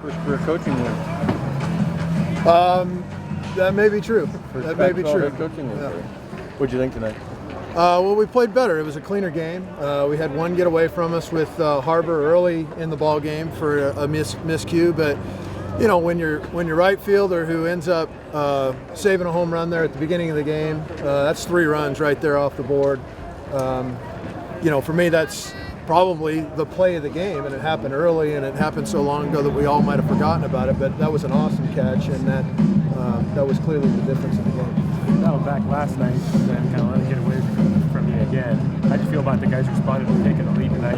first career coaching win. That may be true. First That may be Pac-12 true. head coaching win. Yeah. What'd you think tonight? Well, we played better. It was a cleaner game. We had one get away from us with Harbor early in the ball game for a miscue, but you know, when your right fielder who ends up saving a home run there at the beginning of the game, that's 3 runs right there off the board. You know, for me, that's probably the play of the game, and it happened early, and it happened so long ago that we all might have forgotten about it. But that was an awesome catch, and that was clearly the difference in the game. Now back last night, and then kind of let it get away from you again. How do you feel about the guys responded to taking the lead tonight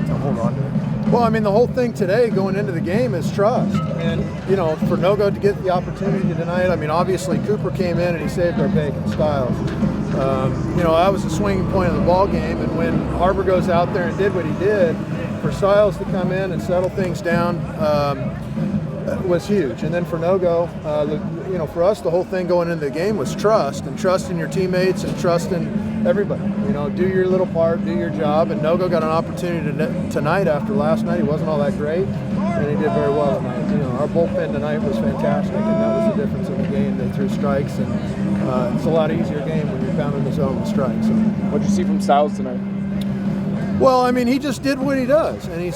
to hold on to it? Well, I mean, the whole thing today going into the game is trust. And, you know, for Nogo to get the opportunity tonight, I mean, obviously Cooper came in and he saved our bacon. Styles. You know, that was the swinging point of the ball game. And when Harbor goes out there and did what he did, for Styles to come in and settle things down was huge. And then for Nogo, you know, for us, the whole thing going into the game was trust, and trust in your teammates and trust in everybody. You know, do your little part, do your job. And Nogo got an opportunity tonight after last night. He wasn't all that great, and he did very well tonight. You know, our bullpen tonight was fantastic, and that was the difference in the game. They threw strikes, and it's a lot easier game when you're pounding the zone with strikes. So. What'd you see from Styles tonight? Well, I mean, he just did what he does, and he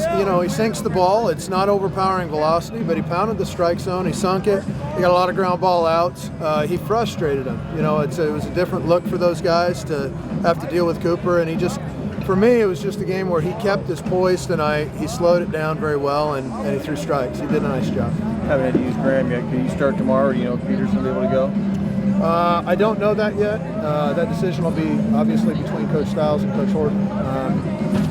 sinks the ball. It's not overpowering velocity, but he pounded the strike zone. He sunk it. He got a lot of ground ball outs. He frustrated him. You know, it was a different look for those guys to have to deal with Cooper, and for me, it was just a game where he kept his poise tonight. He slowed it down very well, and he threw strikes. He did a nice job. Haven't had to use Graham yet. Can you start tomorrow? You know, if Peterson will be able to go? I don't know that yet. That decision will be obviously between Coach Styles and Coach Horton.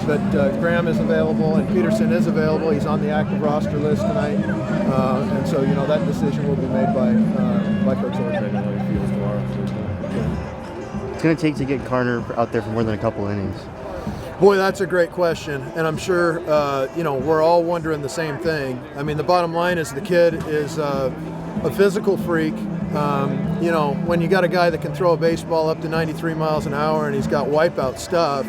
But Graham is available and Peterson is available. He's on the active roster list tonight, and so you know that decision will be made by Coach Horton. What's going to take to get Carter out there for more than a couple innings? Boy, that's a great question, and I'm sure you know we're all wondering the same thing. I mean, the bottom line is the kid is a physical freak. You know, when you got a guy that can throw a baseball up to 93 miles an hour and he's got wipeout stuff,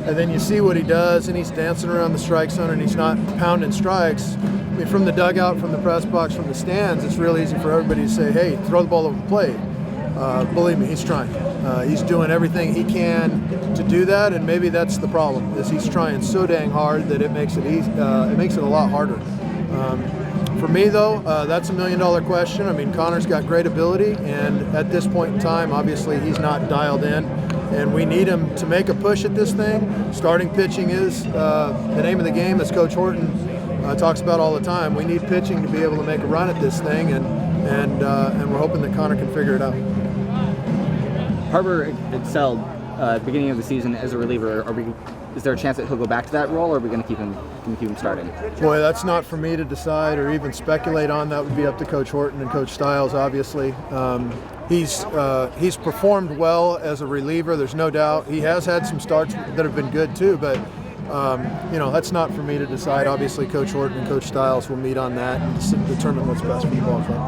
and then you see what he does and he's dancing around the strike zone and he's not pounding strikes. I mean, from the dugout, from the press box, from the stands, it's real easy for everybody to say, hey, throw the ball over the plate. Believe me, he's trying. He's doing everything he can to do that, and maybe that's the problem, is he's trying so dang hard that it makes it easy. It makes it a lot harder. For me, though, that's $1 million question. I mean, Connor's got great ability, and at this point in time, obviously, he's not dialed in, and we need him to make a push at this thing. Starting pitching is the name of the game, as Coach Horton talks about all the time. We need pitching to be able to make a run at this thing, and we're hoping that Connor can figure it out. Harbor excelled at the beginning of the season as a reliever. Is there a chance that he'll go back to that role, or are we going to keep him starting? Boy, that's not for me to decide or even speculate on. That would be up to Coach Horton and Coach Styles, obviously. He's performed well as a reliever, there's no doubt. He has had some starts that have been good too, but you know, that's not for me to decide. Obviously, Coach Horton and Coach Styles will meet on that and determine what's best for the ball club.